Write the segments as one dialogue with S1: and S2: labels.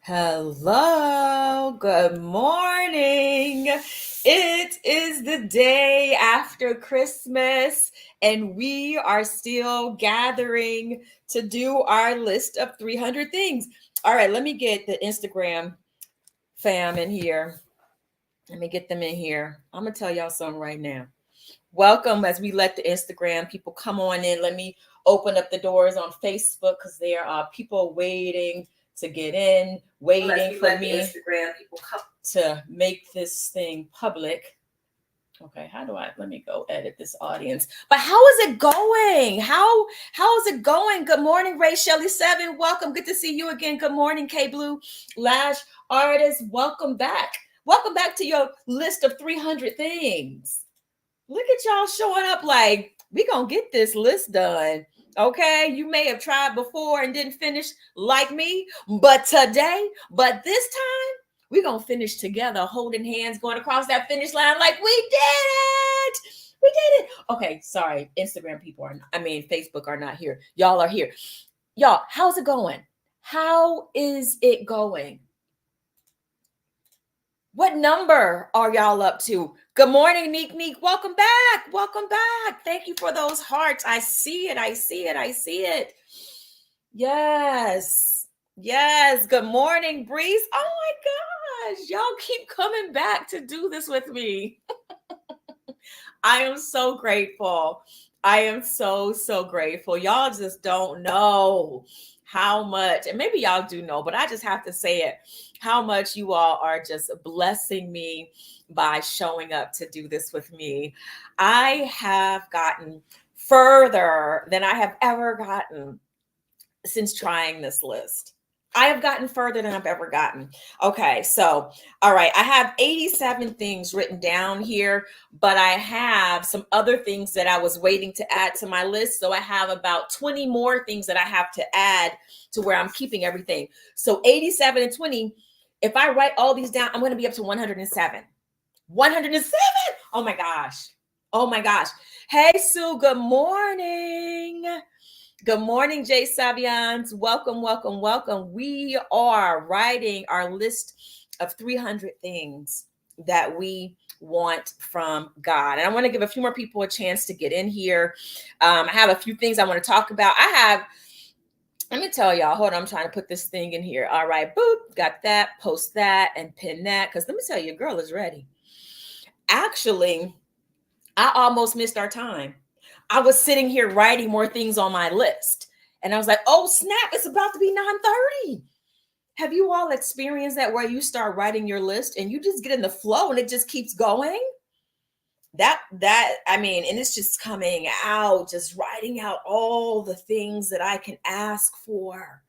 S1: Hello, good morning. It is the day after Christmas, and we are still gathering to do our list of 300 things. All right, let me get the Instagram fam in here. Let me get them in here. I'm going to tell y'all something right now. Welcome as we let the Instagram people come on in. Let me open up the doors on Facebook because there are people waiting to get in, waiting for me Instagram people come to make this thing public. Okay, let me go edit this audience. But how is it going? How is it going? Good morning, Ray Shelley 7. Welcome. Good to see you again. Good morning, K Blue Lash Artist. Welcome back. Welcome back to your list of 300 things. Look at y'all showing up like we gonna get this list done. Okay, you may have tried before and didn't finish like me, but this time we're gonna finish together, holding hands, going across that finish line like we did it. We did it. Okay, sorry, Facebook are not here. Y'all are here. Y'all, how's it going? How is it going? What number are y'all up to? Good morning, Neek Neek. Welcome back. Welcome back. Thank you for those hearts. I see it. I see it. I see it. Yes. Yes. Good morning, Breeze. Oh my gosh. Y'all keep coming back to do this with me. I am so grateful. I am so grateful. Y'all just don't know how much, and maybe y'all do know, but I just have to say it, how much you all are just blessing me by showing up to do this with me. I have gotten further than I have ever gotten since trying this list. I have gotten further than I've ever gotten. Okay, so, all right, I have 87 things written down here, but I have some other things that I was waiting to add to my list. So I have about 20 more things that I have to add to where I'm keeping everything. So 87 and 20, if I write all these down, I'm going to be up to 107. 107? Oh my gosh. Oh my gosh. Hey, Sue, good morning. Good morning, Jay Savians. Welcome, welcome, welcome. We are writing our list of 300 things that we want from God. And I want to give a few more people a chance to get in here. I have a few things I want to talk about. Let me tell y'all, hold on, I'm trying to put this thing in here. All right, boop, got that, post that, and pin that. Because let me tell you, girl is ready. Actually, I almost missed our time. I was sitting here writing more things on my list. And I was like, oh, snap, it's about to be 9:30. Have you all experienced that where you start writing your list and you just get in the flow and it just keeps going? And it's just coming out, just writing out all the things that I can ask for.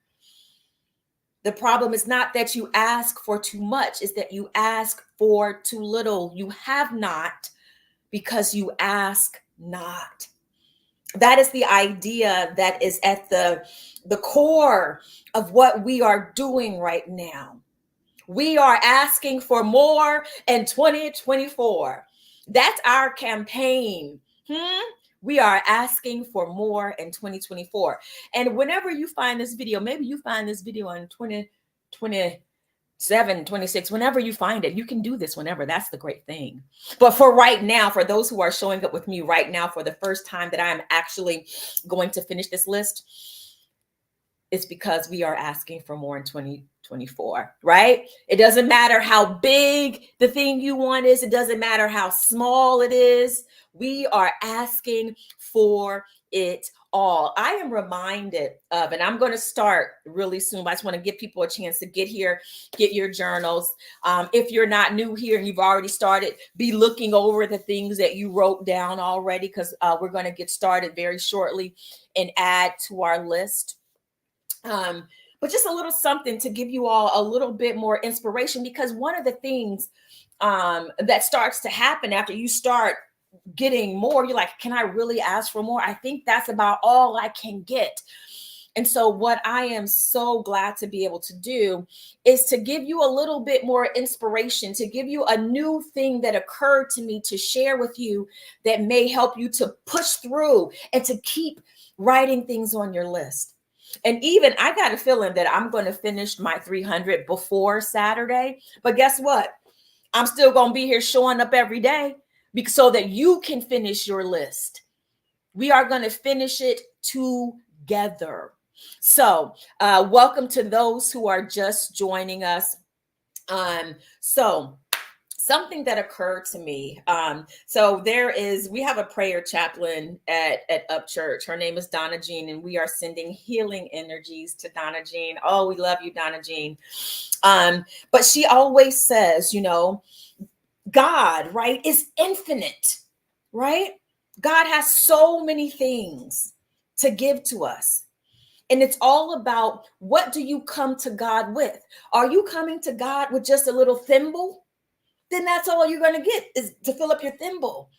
S1: The problem is not that you ask for too much, it's that you ask for too little. You have not because you ask not. That is the idea that is at the core of what we are doing right now. We are asking for more in 2024. That's our campaign. We are asking for more in 2024. And whenever you find this video, maybe you find this video in 2027, 26, whenever you find it, you can do this whenever. That's the great thing. But for right now, for those who are showing up with me right now for the first time that I'm actually going to finish this list, it's because we are asking for more in 2024, right? It doesn't matter how big the thing you want is. It doesn't matter how small it is. We are asking for it all. I am reminded of, and I'm going to start really soon, but I just want to give people a chance to get here, get your journals. If you're not new here and you've already started, be looking over the things that you wrote down already, because we're going to get started very shortly and add to our list. But just a little something to give you all a little bit more inspiration, because one of the things that starts to happen after you start getting more, you're like, can I really ask for more? I think that's about all I can get. And so what I am so glad to be able to do is to give you a little bit more inspiration, to give you a new thing that occurred to me to share with you that may help you to push through and to keep writing things on your list. And even I got a feeling that I'm going to finish my 300 before Saturday. But guess what? I'm still going to be here showing up every day so that you can finish your list. We are going to finish it together. So, welcome to those who are just joining us. So something that occurred to me. So we have a prayer chaplain at Up Church. Her name is Donna Jean, and we are sending healing energies to Donna Jean. Oh, we love you, Donna Jean. But she always says, God, right, is infinite, right? God has so many things to give to us. And it's all about, what do you come to God with? Are you coming to God with just a little thimble? Then that's all you're going to get, is to fill up your thimble.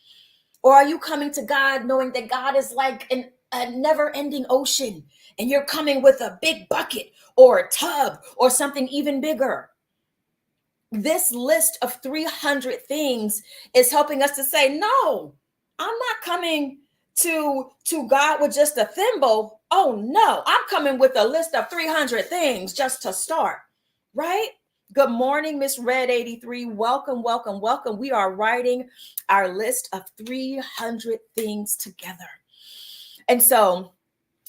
S1: Or are you coming to God knowing that God is like a never-ending ocean, and you're coming with a big bucket or a tub or something even bigger? This list of 300 things is helping us to say, no, I'm not coming to God with just a thimble. Oh no, I'm coming with a list of 300 things just to start, right? Good morning, Miss Red 83. Welcome, welcome, welcome. We are writing our list of 300 things together. And so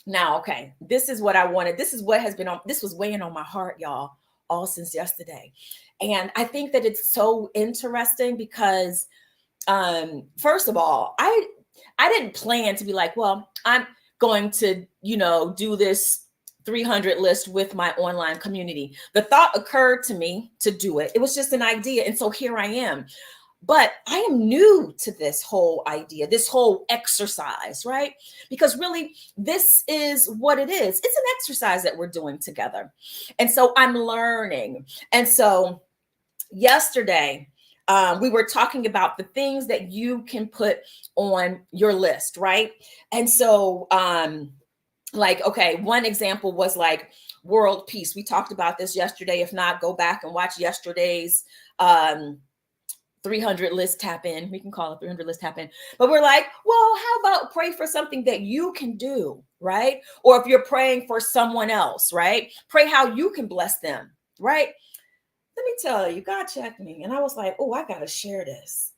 S1: now, okay, this is what I wanted. This is what has been on, this was weighing on my heart, y'all, all since yesterday. And I think that it's so interesting because, first of all, I didn't plan to be like, well, I'm going to, do this 300 list with my online community. The thought occurred to me to do it. It was just an idea. And so here I am. But I am new to this whole idea, this whole exercise, right? Because really, this is what it is. It's an exercise that we're doing together. And so I'm learning. And so yesterday, we were talking about the things that you can put on your list, right? And so, okay, one example was like world peace. We talked about this yesterday. If not, go back and watch yesterday's 300 list tap in. We can call it 300 list tap in. But we're like, well, how about pray for something that you can do, right? Or if you're praying for someone else, right? Pray how you can bless them, right? Let me tell you, God checked me. And I was like, oh, I got to share this.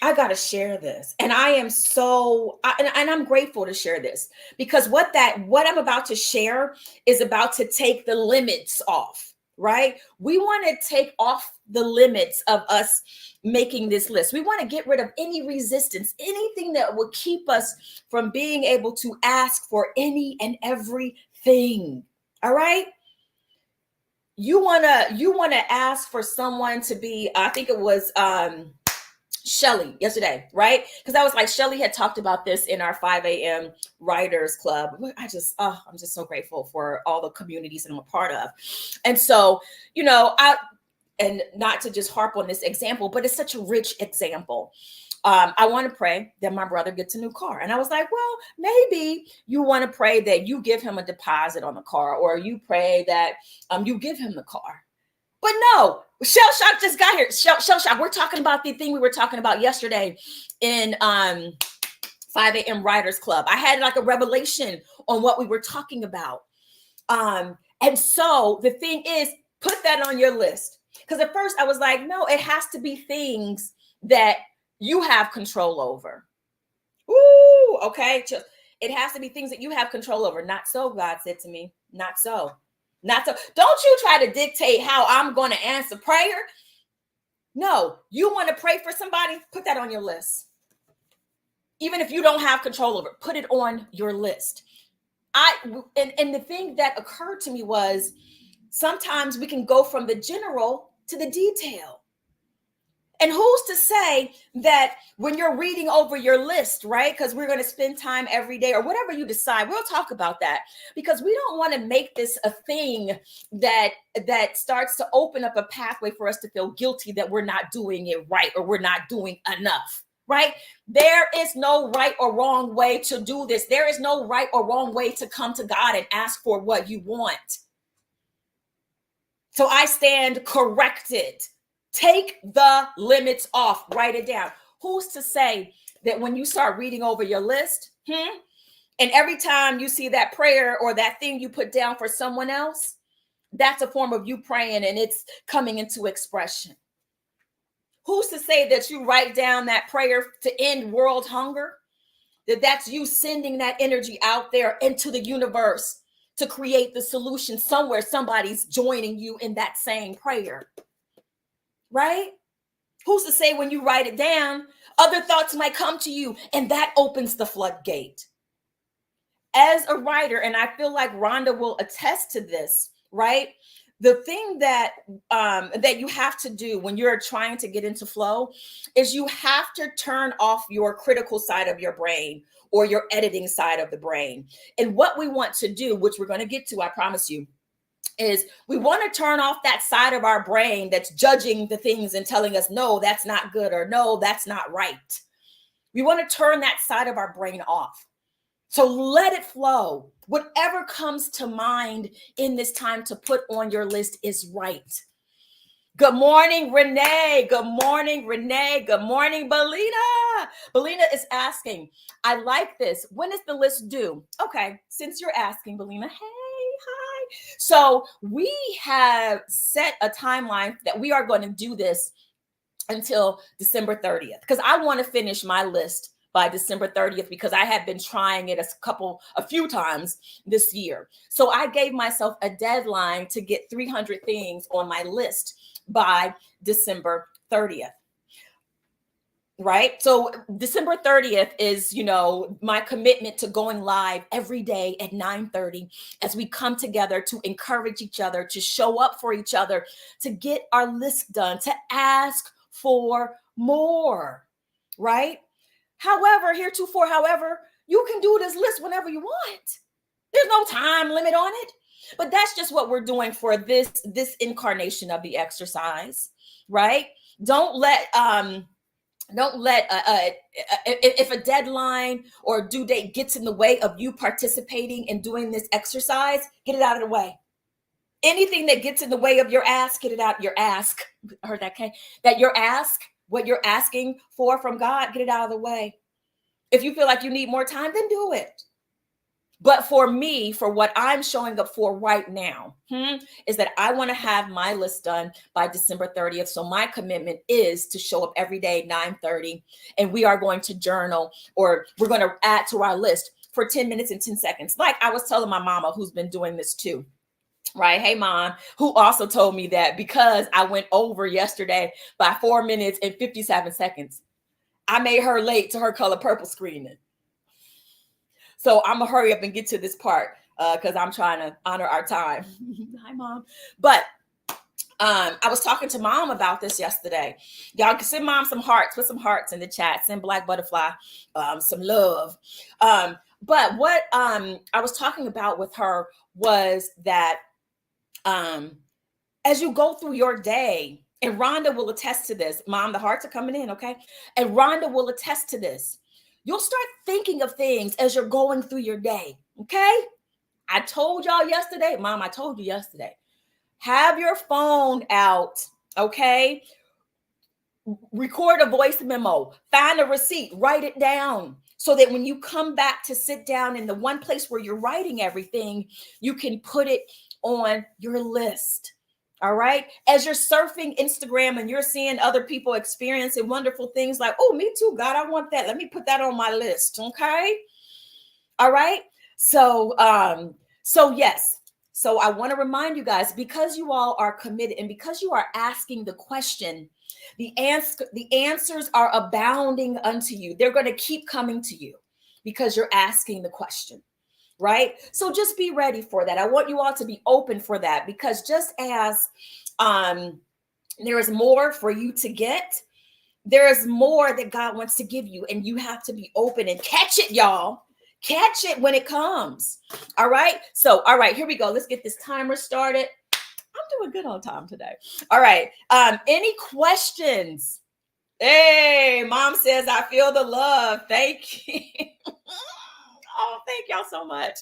S1: I got to share this. And I am and I'm grateful to share this, because what I'm about to share is about to take the limits off, right? We want to take off the limits of us making this list. We want to get rid of any resistance, anything that would keep us from being able to ask for any and everything. All right? You want to ask for someone to be, I think it was Shelly yesterday, right? Because I was like, Shelly had talked about this in our 5 a.m. Writers Club. I'm just so grateful for all the communities that I'm a part of. And so, and not to just harp on this example, but it's such a rich example. I want to pray that my brother gets a new car. And I was like, well, maybe you want to pray that you give him a deposit on the car, or you pray that you give him the car. But no, Shell Shock just got here. Shell Shock, we're talking about the thing we were talking about yesterday in 5 a.m. Writers Club. I had like a revelation on what we were talking about. And so the thing is, put that on your list. Because at first I was like, no, it has to be things that you have control over. Ooh, okay. It has to be things that you have control over. Not so, God said to me. Not so. Not so. Don't you try to dictate how I'm going to answer prayer. No, you want to pray for somebody? Put that on your list. Even if you don't have control over it, put it on your list. And the thing that occurred to me was, sometimes we can go from the general to the detail. And who's to say that when you're reading over your list, right? Because we're going to spend time every day, or whatever you decide, we'll talk about that, because we don't want to make this a thing that starts to open up a pathway for us to feel guilty that we're not doing it right, or we're not doing enough, right? There is no right or wrong way to do this. There is no right or wrong way to come to God and ask for what you want. So I stand corrected. Take the limits off. Write it down. Who's to say that when you start reading over your list, And every time you see that prayer or that thing you put down for someone else, that's a form of you praying and it's coming into expression. Who's to say that you write down that prayer to end world hunger? That's you sending that energy out there into the universe to create the solution somewhere. Somebody's joining you in that same prayer, right? Who's to say when you write it down, other thoughts might come to you and that opens the floodgate. As a writer, and I feel like Rhonda will attest to this, right? The thing that that you have to do when you're trying to get into flow is you have to turn off your critical side of your brain or your editing side of the brain. And what we want to do, which we're going to get to, I promise you, is we want to turn off that side of our brain that's judging the things and telling us, no, that's not good, or no, that's not right. We want to turn that side of our brain off. So let it flow. Whatever comes to mind in this time to put on your list is right. Good morning, Renee. Good morning, Renee. Good morning, Belina. Belina is asking, I like this. When is the list due? Okay, since you're asking, Belina, hey, hi. So we have set a timeline that we are going to do this until December 30th, because I want to finish my list by December 30th, because I have been trying it a few times this year. So I gave myself a deadline to get 300 things on my list by December 30th. Right? So December 30th is, my commitment to going live every day at 9:30 as we come together to encourage each other, to show up for each other, to get our list done, to ask for more, right? However, you can do this list whenever you want. There's no time limit on it. But that's just what we're doing for this incarnation of the exercise, right? Don't let if a deadline or due date gets in the way of you participating and doing this exercise, get it out of the way. Anything that gets in the way of your ask, get it out. Your ask, heard that, Kay? That your ask, what you're asking for from God, get it out of the way. If you feel like you need more time, then do it. But for me, for what I'm showing up for right now, is that I want to have my list done by December 30th. So my commitment is to show up every day, 9:30, and we are going to journal, or we're going to add to our list for 10 minutes and 10 seconds. Like I was telling my mama, who's been doing this too. Right. Hey, Mom, who also told me that because I went over yesterday by 4 minutes and 57 seconds, I made her late to her color purple screening. So I'm gonna hurry up and get to this part because I'm trying to honor our time. Hi, Mom. But I was talking to Mom about this yesterday. Y'all can send Mom some hearts, put some hearts in the chat, send Black Butterfly some love. But what I was talking about with her was that as you go through your day, and Rhonda will attest to this. Mom, the hearts are coming in, okay? And Rhonda will attest to this. You'll start thinking of things as you're going through your day, okay? I told y'all yesterday, Mom, I told you yesterday, have your phone out, okay? Record a voice memo, find a receipt, write it down so that when you come back to sit down in the one place where you're writing everything, you can put it on your list. All right. As you're surfing Instagram and you're seeing other people experiencing wonderful things like, oh, me too, God, I want that. Let me put that on my list. Okay. All right. So yes. So I want to remind you guys, because you all are committed and because you are asking the question, the answers are abounding unto you. They're going to keep coming to you because you're asking the question. Right? So just be ready for that. I want you all to be open for that, because just as there is more for you to get, there is more that God wants to give you, and you have to be open and catch it, y'all. Catch it when it comes. All right. So, all right, here we go. Let's get this timer started. I'm doing good on time today. All right. Any questions? Hey, Mom says, I feel the love. Thank you. Oh, thank y'all so much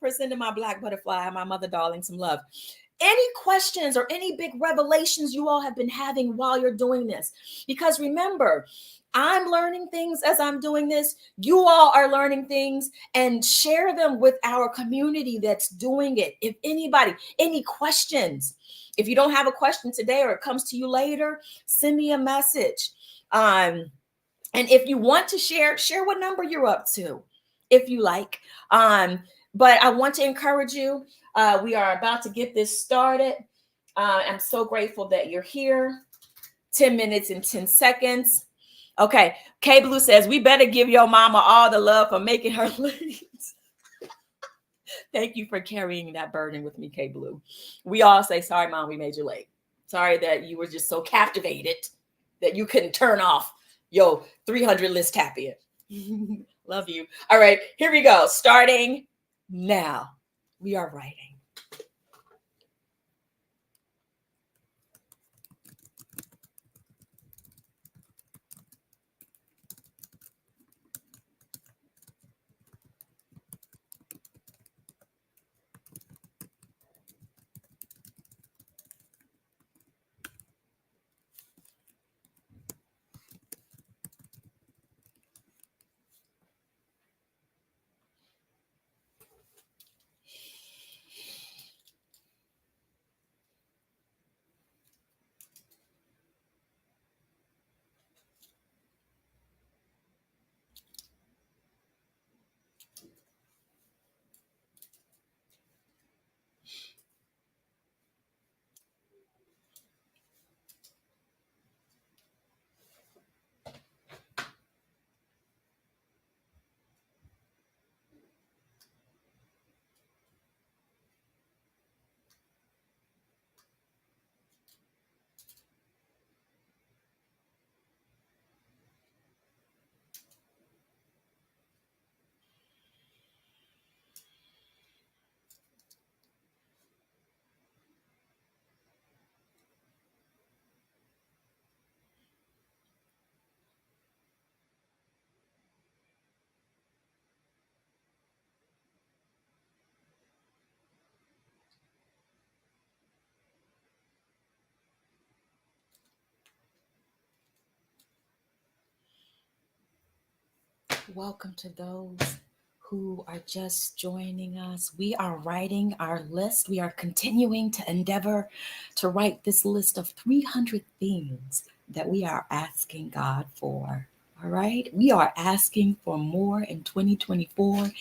S1: for sending my Black Butterfly, my mother darling, some love. Any questions or any big revelations you all have been having while you're doing this. Because remember, I'm learning things as I'm doing this. You all are learning things, and share them with our community that's doing it. If anybody, any questions, if you don't have a question today or it comes to you later, send me a message. And if you want to share what number you're up to, if you like. But I want to encourage you. We are about to get this started. I'm so grateful that you're here. 10 minutes and 10 seconds. Okay. K Blue says, we better give your mama all the love for making her late. Thank you for carrying that burden with me, K Blue. We all say, sorry, mom, we made you late. Sorry that you were just so captivated that you couldn't turn off your 300 list tap in. Love you. All right, here we go. Starting now. We are writing. Welcome to those who are just joining us. We are writing our list. We are continuing to endeavor to write this list of 300 things that we are asking God for. All right. We are asking for more in 2024.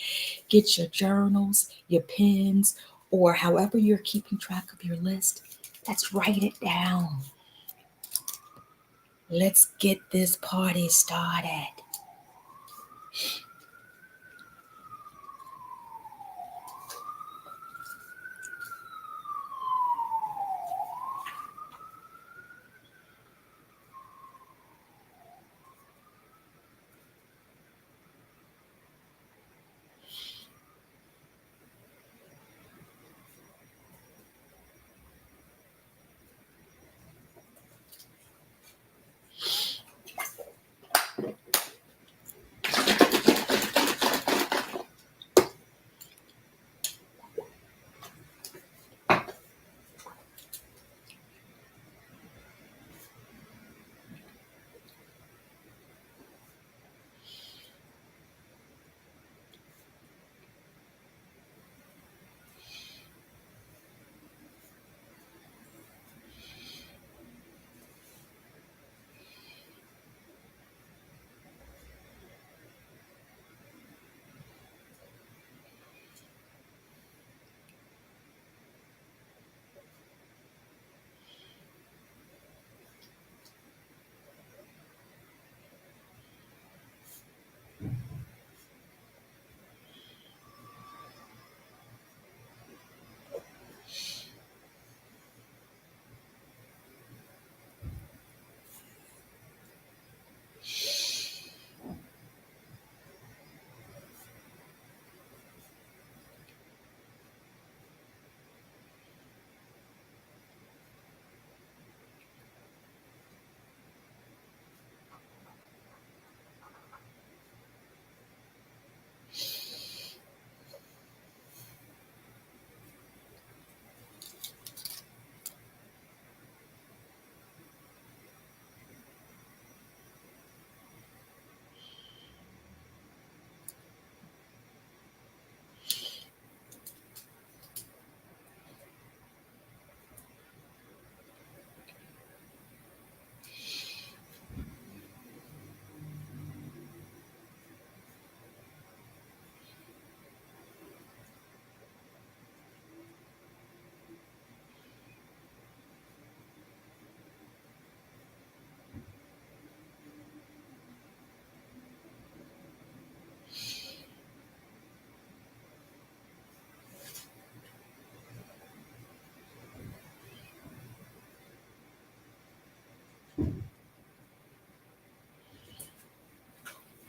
S1: Get your journals, your pens, or however you're keeping track of your list. Let's write it down. Let's get this party started.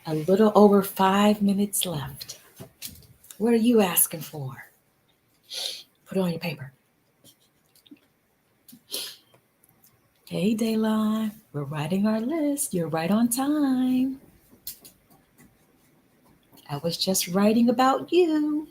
S1: A little over 5 minutes left. What are you asking for? Put it on your paper. Hey, Daylon, we're writing our list. You're right on time. I was just writing about you.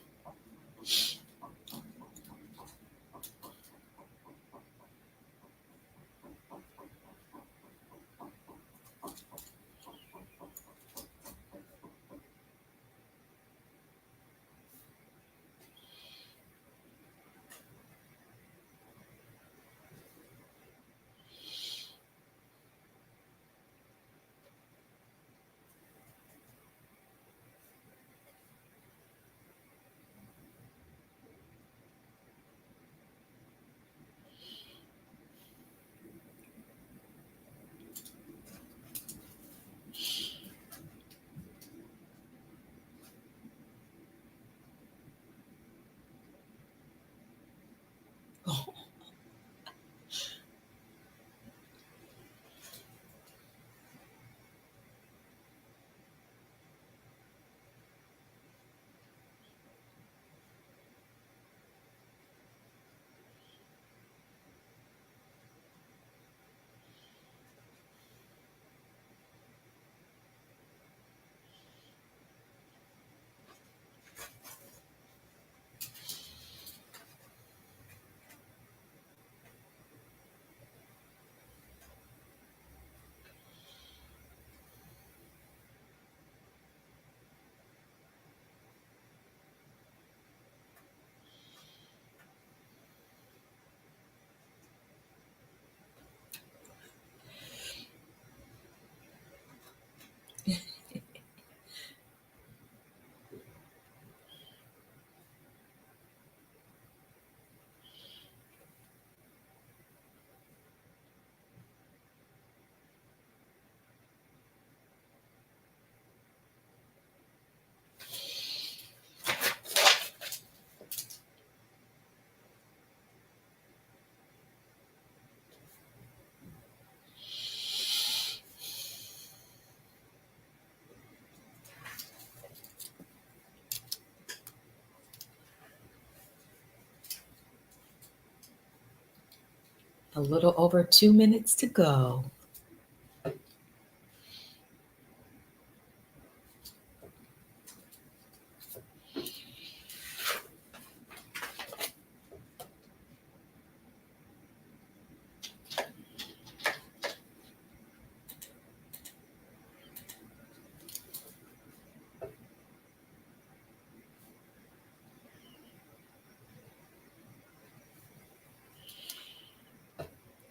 S1: A little over 2 minutes to go.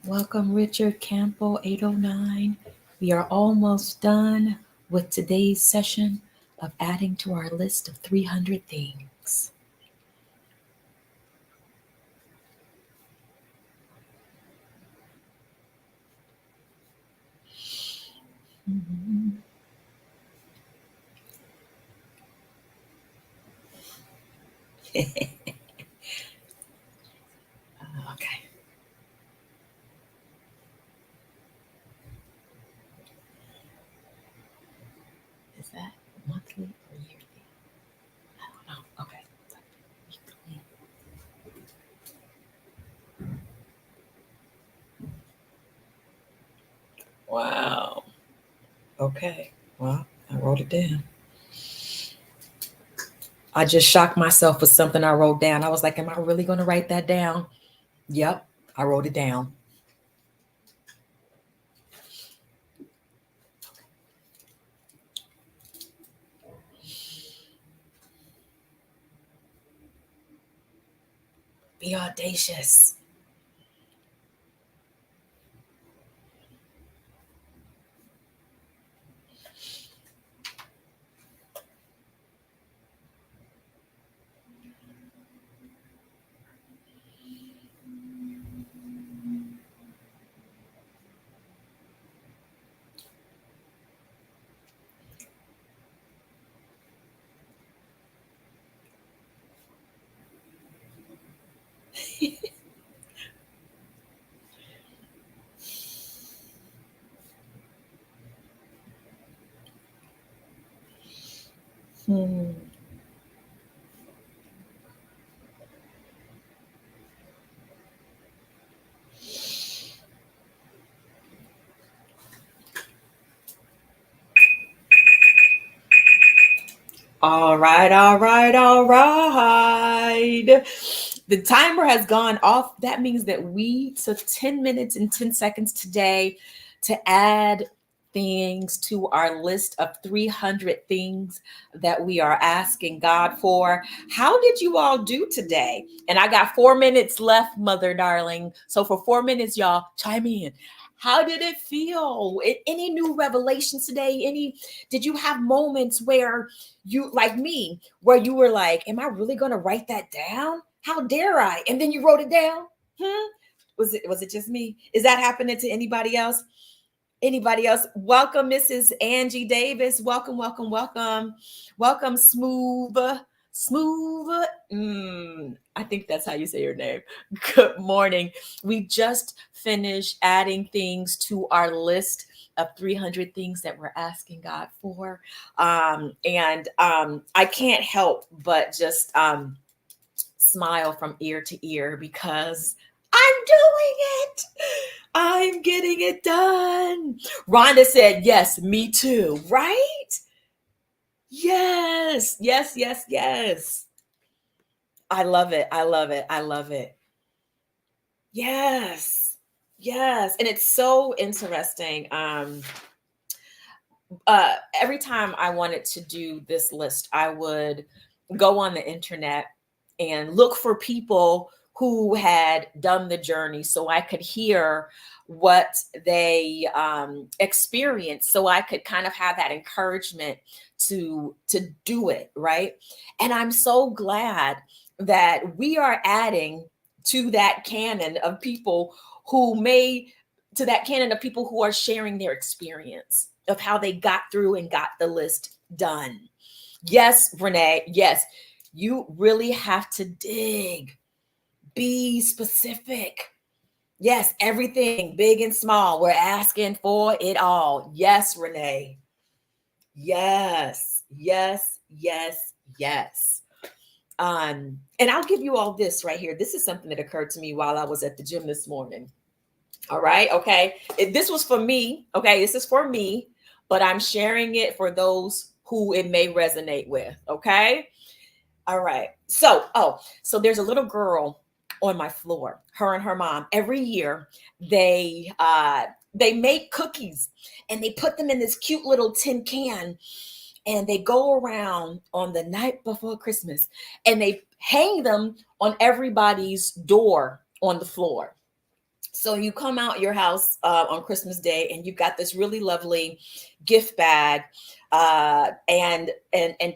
S1: Welcome, Richard Campbell, 809. We are almost done with today's session of adding to our list of 300 things. Mhm. Okay. Is that monthly or yearly? I don't know. Okay. Wow. Okay. Well, I wrote it down. I just shocked myself with something I wrote down. I was like, am I really going to write that down? Yep, I wrote it down. Be audacious. Hmm. All right, all right, all right. The timer has gone off. That means that we took 10 minutes and 10 seconds today to add things to our list of 300 things that we are asking God for. How did you all do today? And I got 4 minutes left, mother darling. So for 4 minutes, y'all, chime in. How did it feel? Any new revelations today? Did you have moments where you, like me, where you were like, am I really going to write that down? How dare I? And then you wrote it down? Was it just me? Is that happening to anybody else? Anybody else? Welcome, Mrs. Angie Davis. Welcome, welcome, welcome. Welcome, Smooth. Smooth. I think that's how you say your name. Good morning. We just finished adding things to our list of 300 things that we're asking God for. And I can't help but just smile from ear to ear because I'm doing it. I'm getting it done. Rhonda said, yes, me too, right? Yes, yes, yes, yes. I love it. I love it. I love it. Yes. Yes. And it's so interesting. Every time I wanted to do this list, I would go on the internet and look for people who had done the journey so I could hear what they experienced, so I could kind of have that encouragement to do it, right? And I'm so glad that we are adding to that canon of people who may to that canon of people who are sharing their experience of how they got through and got the list done. Yes, Renee, yes, you really have to dig, be specific. Yes, everything, big and small, we're asking for it all. Yes, Renee. Yes, yes, yes, yes. And I'll give you all this right here. This is something that occurred to me while I was at the gym this morning. All right. Okay. This was for me. Okay. This is for me, but I'm sharing it for those who it may resonate with. Okay. All right. So there's a little girl on my floor, her and her mom. Every year they make cookies and they put them in this cute little tin can and they go around on the night before Christmas and they hang them on everybody's door on the floor. So you come out your house on Christmas Day, and you've got this really lovely gift bag and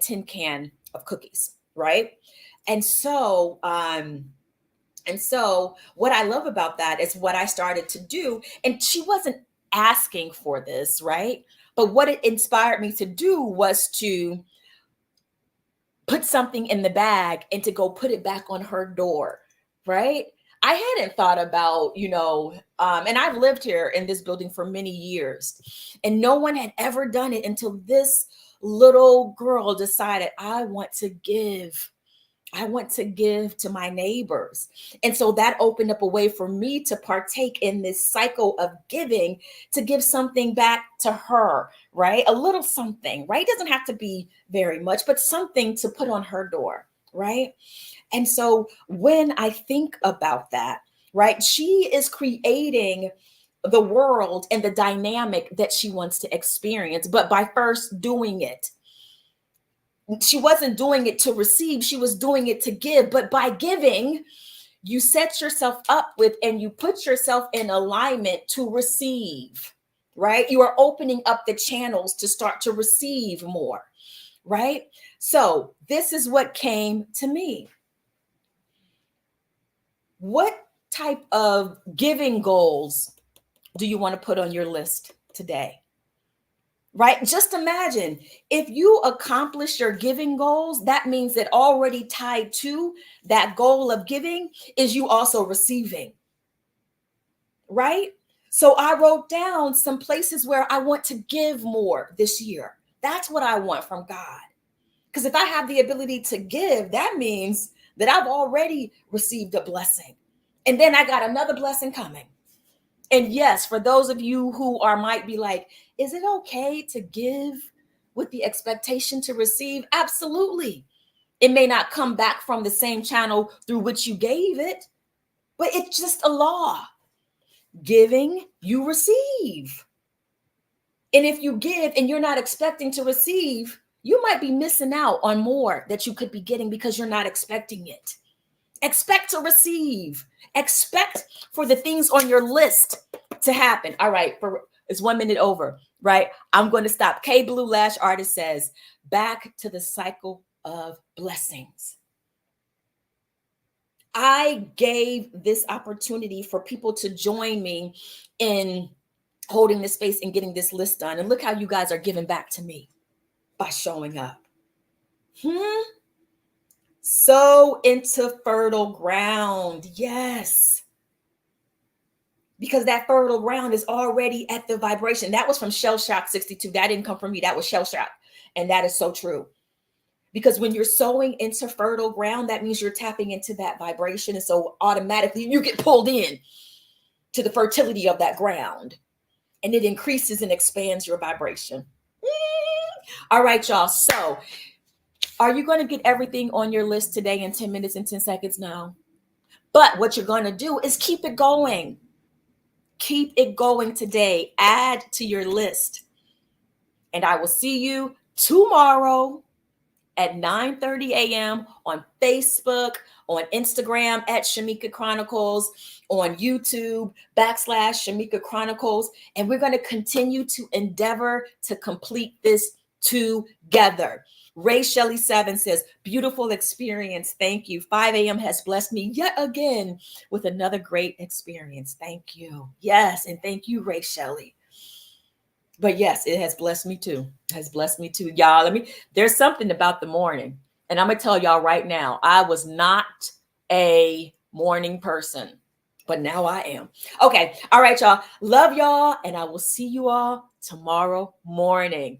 S1: tin can of cookies, right? And so what I love about that is what I started to do, and she wasn't asking for this, right? But what it inspired me to do was to put something in the bag and to go put it back on her door, right? I hadn't thought about, and I've lived here in this building for many years, and no one had ever done it until this little girl decided, I want to give to my neighbors. And so that opened up a way for me to partake in this cycle of giving, to give something back to her, right? A little something, right? It doesn't have to be very much, but something to put on her door, right? And so when I think about that, right, she is creating the world and the dynamic that she wants to experience, but by first doing it. She wasn't doing it to receive, she was doing it to give. But by giving, you set yourself up with and you put yourself in alignment to receive, right? You are opening up the channels to start to receive more, right? So this is what came to me. What type of giving goals do you want to put on your list today? Right? Just imagine if you accomplish your giving goals, that means that already tied to that goal of giving is you also receiving, right? So I wrote down some places where I want to give more this year. That's what I want from God. Because if I have the ability to give, that means that I've already received a blessing. And then I got another blessing coming. And yes, for those of you who might be like, is it okay to give with the expectation to receive? Absolutely. It may not come back from the same channel through which you gave it, but it's just a law. Giving, you receive. And if you give and you're not expecting to receive, you might be missing out on more that you could be getting because you're not expecting it. Expect to receive. Expect for the things on your list to happen. All right, it's 1 minute over, right? I'm going to stop. K Blue Lash Artist says, back to the cycle of blessings. I gave this opportunity for people to join me in holding this space and getting this list done. And look how you guys are giving back to me by showing up. Sow into fertile ground. Yes. Because that fertile ground is already at the vibration. That was from Shell Shock 62. That didn't come from me. That was Shell Shock. And that is so true. Because when you're sowing into fertile ground, that means you're tapping into that vibration. And so automatically you get pulled in to the fertility of that ground. And it increases and expands your vibration. All right, y'all. So are you going to get everything on your list today in 10 minutes and 10 seconds? No. But what you're going to do is keep it going. Keep it going today. Add to your list. And I will see you tomorrow at 9:30 a.m. on Facebook, on Instagram at Shamika Chronicles, on YouTube /Shamika Chronicles. And we're going to continue to endeavor to complete this together. Ray Shelley 7 says, beautiful experience. Thank you. 5 a.m. has blessed me yet again with another great experience. Thank you. Yes. And thank you, Ray Shelley. But yes, it has blessed me too. It has blessed me too. Y'all, there's something about the morning. And I'm going to tell y'all right now, I was not a morning person, but now I am. Okay. All right, y'all. Love y'all. And I will see you all tomorrow morning.